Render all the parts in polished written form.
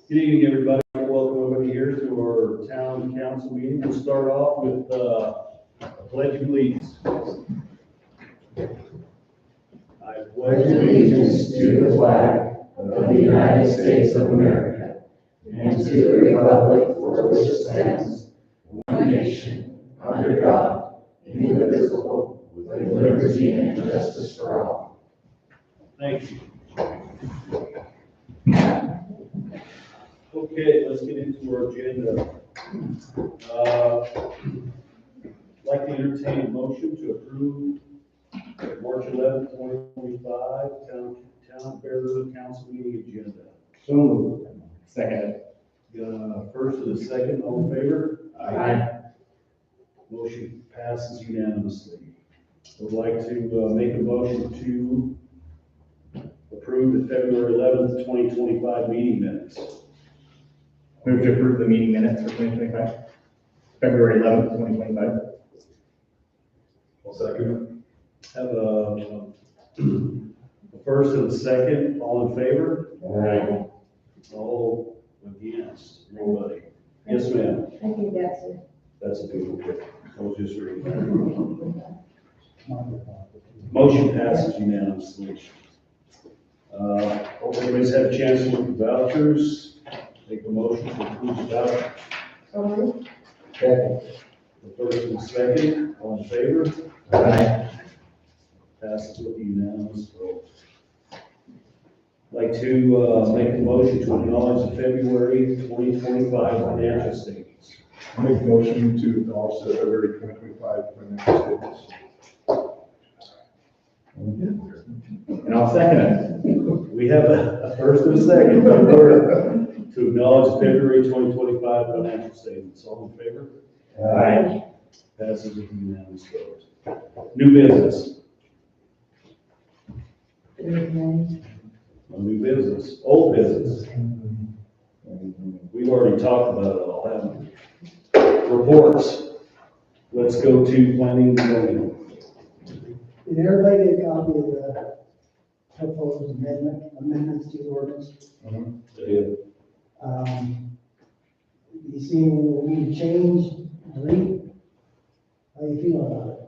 Good evening, everybody. Welcome everybody here to our town council meeting. We'll start off with a pledge of allegiance. I Pledge allegiance to the flag of the United States of America and to the republic for which it stands, one nation, under God, indivisible, with liberty and justice for all. Thank you. Okay, let's get into our agenda. I'd like to entertain a motion to approve March 11th, 2025 Town Fair Council meeting agenda. So moved. Second. First and a second, all in favor? Aye. Motion passes unanimously. Would like to make a motion to approve the February 11th, 2025 meeting minutes. Move to approve the meeting minutes for 2025, February 11th, 2025. I'll second it. Have a first and a second, all in favor? Aye. All against, nobody. Yes, ma'am. I think That's a good one. I was just reading. Motion passes unanimously. Hope everybody's had a chance to look at the vouchers. Make a motion to approve the vouchers. so Second. The first and second, all in favor? Aye. Passes with a unanimous vote. Like to make a motion to acknowledge the February 2025 financial statements. I make a motion to acknowledge the February 2025 financial statements. And I'll second it. We have a first and a second to acknowledge the February 2025 financial statements. All in favor? Aye. Passes with a unanimous vote. New business. No new business. Old business. We've already talked about it all, haven't we? Reports. Let's go to planning and zoning. Did everybody get a copy of the proposed amendments to the ordinance? You see, we need to change, delete? How you feel about it?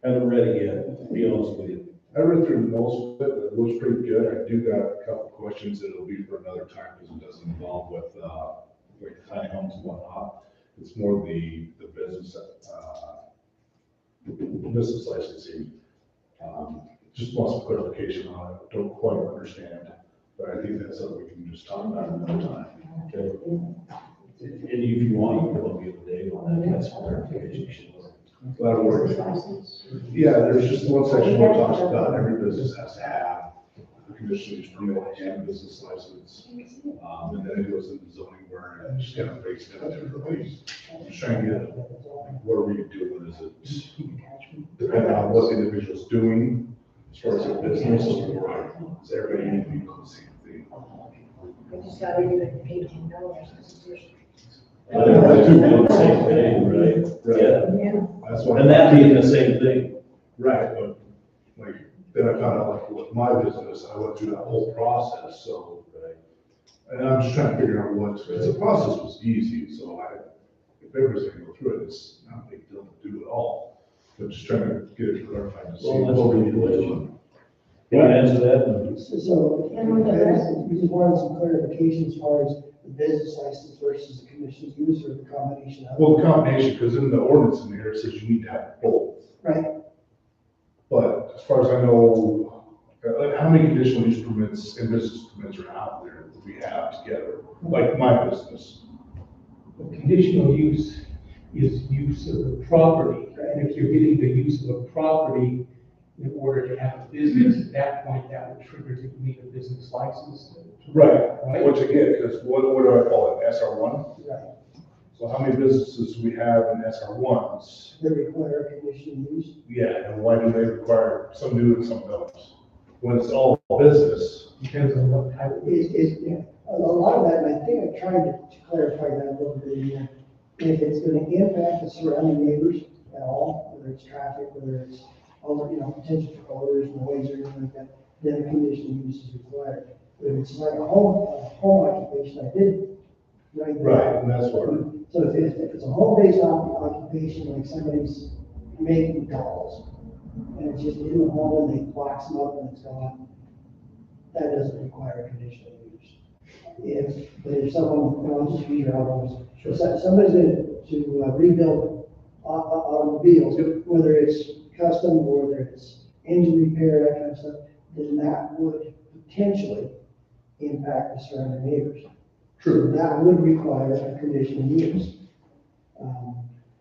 Haven't read it yet, to be honest with you. I read through most of it, it looks pretty good. I do got a couple questions that it'll be for another time because it doesn't involve with, like tiny homes and whatnot. It's more the business licensing. Just want some clarification on it. Don't quite understand, but I think that's something we can just talk about another time. Okay. And if you want, you can look at the date on that, that's clarification. That'll work. Yeah, there's just one section where it talks about every business has to have a conditional use permit and a business license. And then it goes into zoning where it just kind of breaks down differently. I'm just trying to get, what are we doing? Is it depending on what the individual's doing as far as their business, or does everybody need to be doing the same thing? I just got to do it $18. I think the two do the same thing, right? Yeah. Yeah. That's why. And that being the same thing. Right, but like, then I found out like with my business, I went through that whole process, so. And I'm just trying to figure out what, because the process was easy, so if everybody's gonna go through it, it's not a big deal to do it all. But just trying to get it clarified to see. Well, that's what we do. Can I answer that? So, we just wanted some clarification as far as the business license versus the commission's use or the combination of. Well, the combination, because in the ordinance in here, it says you need to have both. Right, But as far as I know, like how many conditional use permits and business permits are out there that we have together? Like my business. Conditional use is use of the property, and if you're getting the use of a property in order to have a business, at that point, that would trigger to need a business license. Right, Right. which again, because what do I call it, SR1? right. So how many businesses do we have in SR1s? They require conditional use. Yeah, and why do they require, some do and some don't? When it's all business. Depends on what type of. Yeah, a lot of that, and I think I tried to clarify that a little bit in here. If it's gonna impact the surrounding neighbors at all, whether it's traffic, whether it's, potential for odors, noise, or anything like that, then a conditional use is required. If it's like a home occupation, occupation, I did write that. Right, and that's what, So if it's a home-based occupation, like somebody's making dolls, and it's just in the home, and they box them up and it's gone, that doesn't require a conditional use. If someone, and I'll just use your elbows, so somebody's to rebuild automobiles, whether it's custom or whether it's engine repair, that kind of stuff, then that would potentially impact the surrounding neighbors. true. That would require a conditional use.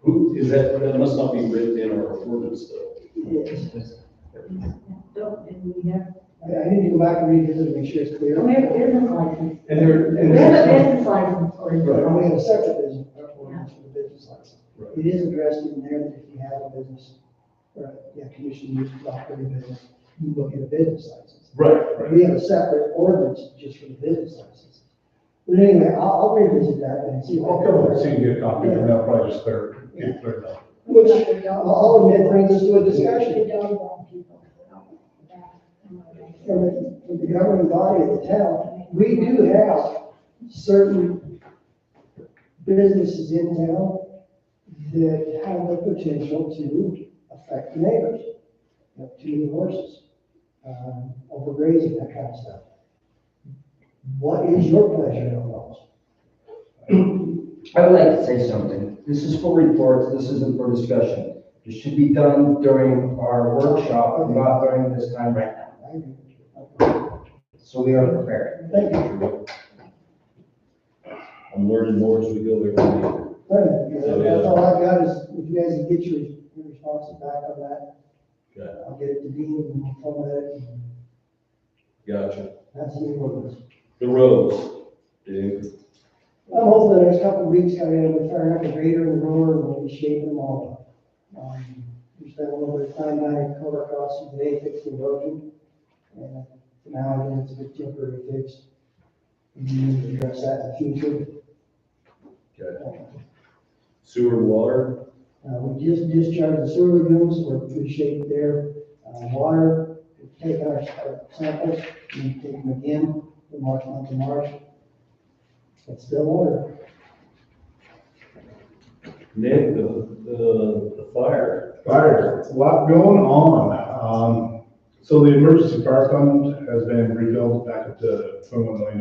Who, is that, that must not be written in our ordinance though. Yes. Don't, and we have, I need to go back and revisit and make sure it's clear. We have a business license. And there, and We have a there's, business license for you. And we have a separate business, ordinance for the business license. Right. It is addressed in there that if you have a business, or, conditional use to operate a business, you look at a business license. Right, We have a separate ordinance just for the business license. But anyway, I'll revisit that and see. I'll come over and see you get a copy, and that'll probably just get cleared up. Which, I'll admit, brings us to a discussion. they don't want people. From the governing body of the town, we do have certain businesses in town that have the potential to affect the neighbors. Too many horses, overgrazing, that kind of stuff. What is your pleasure on those? I would like to say something. This is for reports, this isn't for discussion. This should be done during our workshop, not during this time right now. I agree. So we are prepared. Thank you. I'm learning more as we go every day. That's all I've got is, if you guys can get your responses back on that, Okay, I'll get it to Dean and we'll come with it. and gotcha. That's the ordinance. The roads, Dave. I'm hoping the next couple of weeks, we'll fire up a grader and roller and we'll be shaping them all up. We spent a little bit of time down at Cover Crossing today fixing the erosion. And for now, I think it's a bit temporary fix. We need to address that in the future. Okay. Sewer and water, We just discharged the sewer lagoons, we're in good shape there. Water, we've taken our samples, we take them again, from March month to March. It's still water. Nick, the fire. Fire, a lot going on. So the emergency fire fund has been refilled back up to $21 million.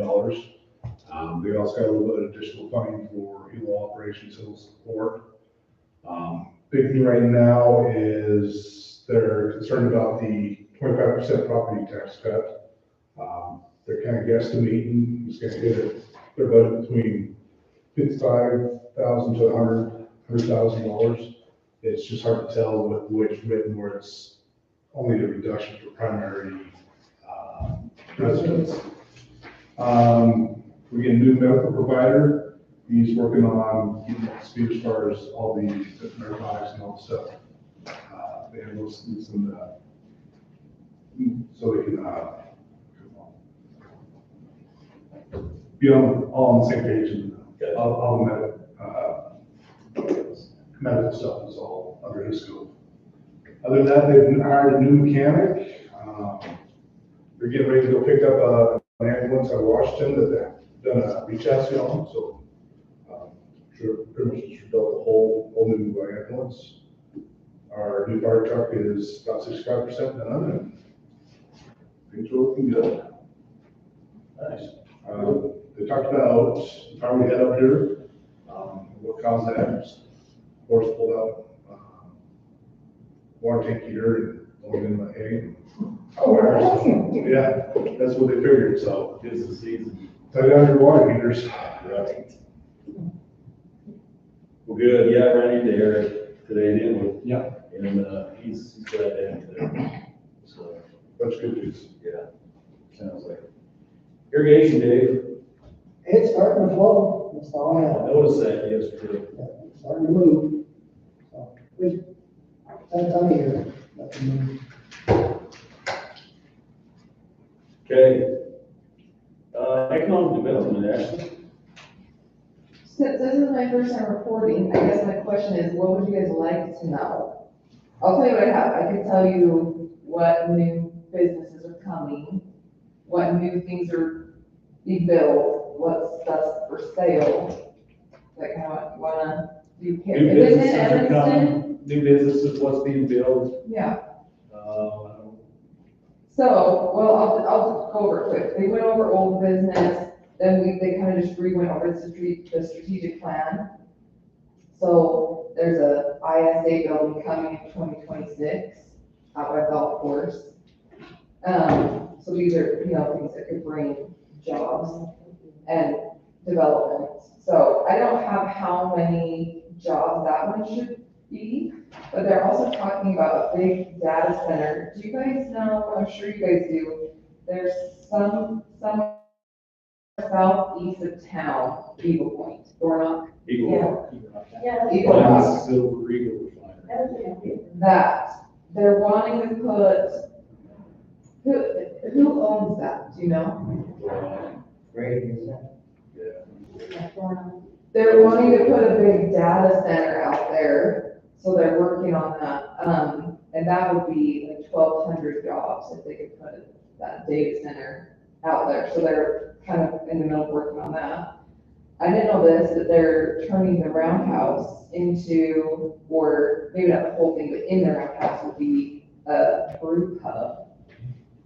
They also got a little bit of additional funding for Hilo operations, Hilo support. Big thing right now is they're concerned about the 25% property tax cut. They're kind of guesstimating it's gonna hit their budget between $55,000 to $100,000. It's just hard to tell with which written where it's only a reduction for primary residents. We get a new medical provider. He's working on getting up to speed as far as all the narcotics and all the stuff. They have those things in the, so they can be all on the same page, and all the medical stuff is all under his scope. Other than that, they've hired a new mechanic. They're getting ready to go pick up an ambulance out of Washington that they've done a re-chassis on, so pretty much just rebuilt a whole new ambulance. Our new fire truck is about 65% done, and things are looking good. Nice. They talked about the fire we had up here, what caused that. Horse pulled out water tank heater and only in my hay. Yeah, that's what they figured, so. It's the season. Tie down your water heaters. Right. Well, good, yeah, I ran into Eric today, didn't we? Yeah. And, he's glad to have you there. So, That's good news. yeah, sounds like it. Irrigation, Dave, It's starting to flow, that's all I I have. noticed that yesterday. It's starting to move. So, we, that time of year, let them move. Okay. Economic development, Ashley. Since this is my first time reporting, I guess my question is, what would you guys like to know? I'll tell you what I have. I can tell you what new businesses are coming, what new things are being built, that's for sale. Like, kind of wanna, do you care? New If it's in businesses are Evanston, coming, new businesses, what's being built, yeah. uh, So, well, I'll just go over it quick. They went over old business, then they kind of just went over the strategic plan. So there's a ISA building coming in 2026 out by golf course. So these are, things that could bring jobs and development. So I don't have how many jobs that one should be, but they're also talking about a big data center. Do you guys know, I'm sure you guys do, there's some southeast of town, Eagle Point, Dornoch, Eagle Rock. Yeah. Eagle Rock, Mine's Silver Eagle Refinery. that, they're wanting to put, who owns that, do you know? Great, is that? They're wanting to put a big data center out there, so they're working on that. And that would be like 1,200 jobs if they could put that data center out there. So they're kind of in the middle of working on that. I didn't know this, that they're turning the roundhouse into, or maybe not the whole thing, but in the roundhouse would be a brew pub,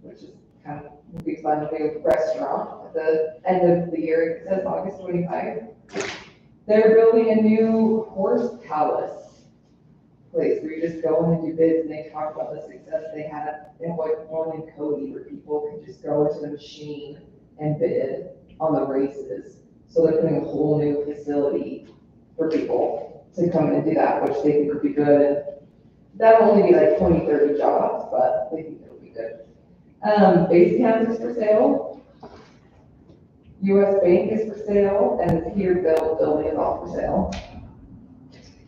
which is kind of, would be fun, a big restaurant at the end of the year. It says August 25. They're building a new horse palace place where you just go in and do bids, and they talk about the success they had. They have like one in Cody where people could just go into the machine and bid on the races. So they're putting a whole new facility for people to come in and do that, which they think would be good. And that'll only be like 20, 30 jobs, but they think it'll be good. Base Camp is for sale. US Bank is for sale, and the Peterbilt building is all for sale.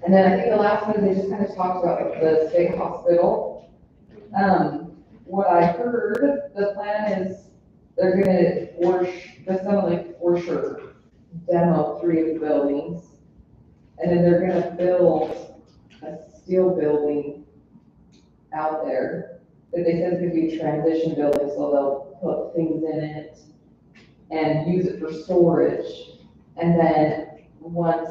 And then I think the last one, they just kind of talked about like the state hospital. What I heard, the plan is they're gonna, this sounded like for sure, demo 3 of the buildings. And then they're gonna build a steel building out there that they said is gonna be a transition building, so they'll put things in it and use it for storage. And then once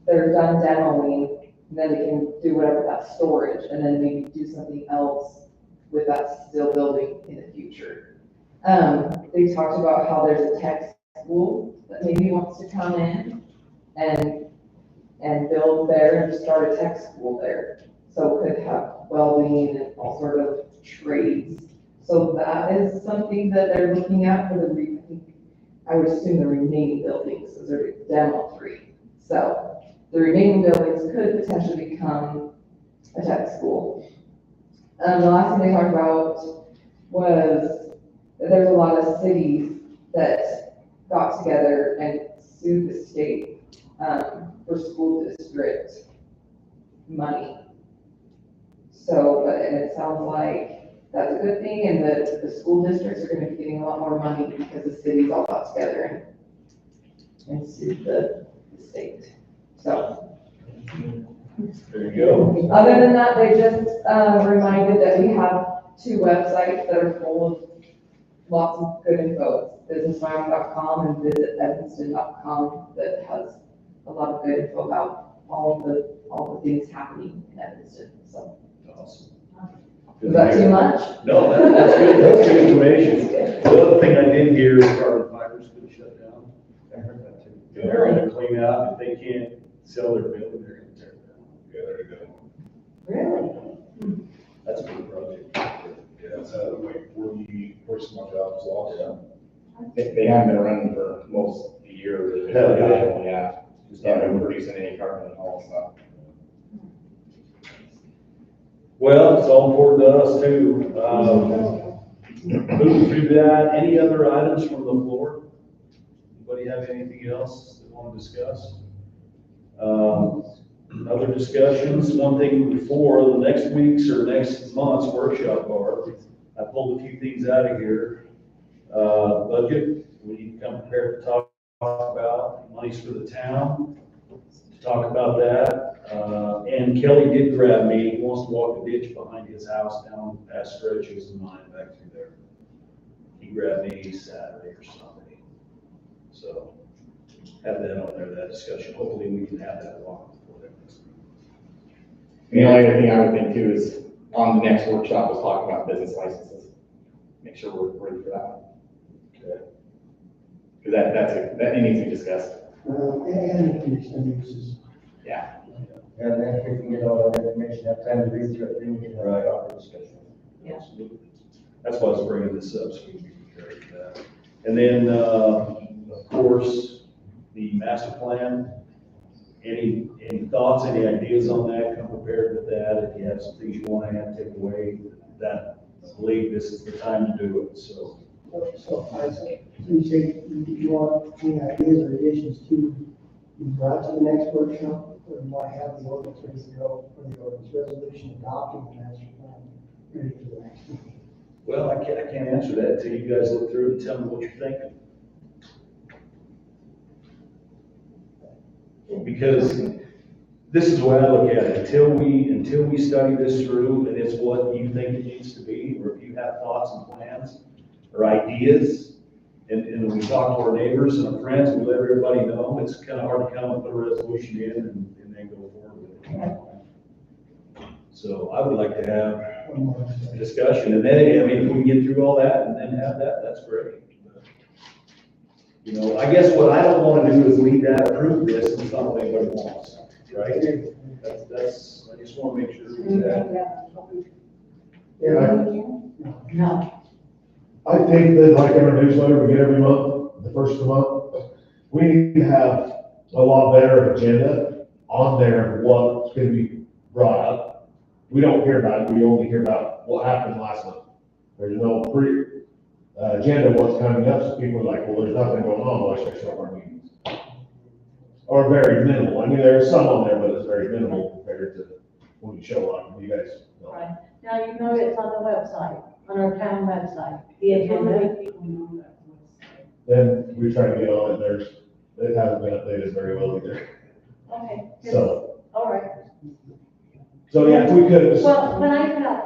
they're done demoing, then they can do whatever with that storage, and then maybe do something else with that steel building in the future. They talked about how there's a tech school that maybe wants to come in and build there and start a tech school there. So it could have welding and all sort of trades. So that is something that they're looking at for I would assume the remaining buildings, because they're demo 3. So the remaining buildings could potentially become a tech school. The last thing they talked about was that there's a lot of cities that got together and sued the state for school district money. So, and it sounds like that's a good thing, and that the school districts are gonna be getting a lot more money because the cities all got together and sued the state. So, There you go. other than that, they just reminded that we have 2 websites that are full of lots of good info. businessmile.com and visitevanston.com that has a lot of good info about all the things happening in Evanston. So, Awesome. is that too much? No, that's good, that's good information. The other thing I did hear is Carbon Fiber's gonna shut down. I heard that too. They're gonna clean out, if they can't sell their building, they're gonna tear it down. Yeah, there you go. Really? That's a good project. Yeah, it's like 40 some odd jobs lost. They haven't been running for most of the year. Hell, yeah. Yeah. Just haven't been producing any carbon at all, so. Well, it's all important to us too. Moving through that, any other items from the floor? Anybody have anything else they want to discuss? Other discussions, one thing before the next week's or next month's workshop are, I pulled a few things out of here. Budget, we need to come prepared to talk about monies for the town, to talk about that. And Kelly did grab me, he wants to walk the ditch behind his house down past Stretches and mine back through there. He grabbed me Saturday or Sunday. So have that on there, that discussion. Hopefully we can have that long before that next meeting. And the only other thing I would think too is on the next workshop was talk about business licenses. Make sure we're ready for that. Okay. Because that needs to be discussed. And conditional uses. Yeah. And then if we can get all that information, have time to read through it, then we can have a proper discussion. Absolutely. That's why I was bringing this up, so we can be prepared for that. And then, of course, the master plan. Any thoughts, any ideas on that? Come prepared with that. If you have some things you want to add, take away, that, I believe this is the time to do it, so. So I say, you say you want any ideas or additions to be brought to the next workshop, or you want to have the ordinance ready to go, or the ordinance resolution adopting the master plan ready for the next meeting? Well, I can't answer that until you guys look through it and tell me what you're thinking. Because this is the way I look at it, until we study this through and it's what you think it needs to be, or if you have thoughts and plans or ideas, and we talk to our neighbors and our friends, we let everybody know, it's kind of hard to come and put a resolution in and then go forward with it. So I would like to have One more. a discussion, and then, I mean, if we can get through all that and then have that, that's great. You know, I guess what I don't want to do is leave that, approve this, and it's not what anybody wants, right? That's, I just want to make sure that. No. I think that like every newsletter we get every month, the first of the month, we need to have a lot better agenda on there, what's gonna be brought up. We don't hear about it, we only hear about what happened last month. There's no agenda of what's coming up, so people are like, well, there's nothing going on, well, I should show up our meetings. Or very minimal, I mean, there's some on there, but it's very minimal compared to when you show up, you guys know. Right. Now, you know it's on the website, on our town website, the agenda. Then we try to get on it, it hasn't been updated very well either, Okay. so. All right. So yeah, if we could, Well, when I got.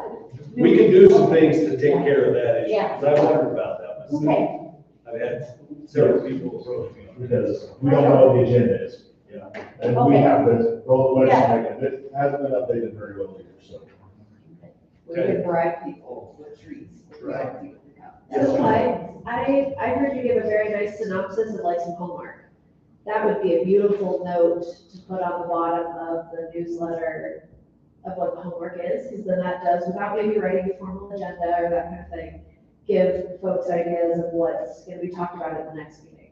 We can do some things to take care of that issue, Yeah. because I wondered about that myself. Okay. I've had several people approach me on it. because we don't know what the agenda is. Yeah. And we Okay. have to roll the website, and it hasn't been updated very well either, so. We could bribe people with treats. Right. So I heard you give a very nice synopsis of like some homework. That would be a beautiful note to put on the bottom of the newsletter of what the homework is, because then that does, without maybe writing a formal agenda or that kind of thing, give folks ideas of what's gonna be talked about at the next meeting.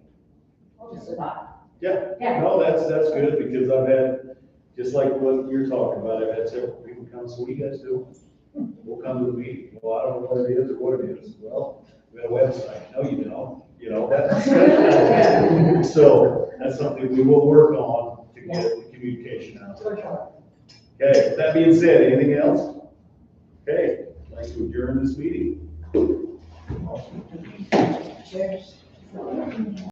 Just a thought. Yeah, Yeah. no, that's good, because I've had, just like what you're talking about, I've had several people come, so what do you guys do? We'll come to the meeting, well, I don't know what it is or what it is, well, we got a website, no, you don't, you know, that's, so, that's something we will work on to get the communication out. For sure. Okay, with that being said, anything else? Okay, I'd like to adjourn this meeting. Cheers.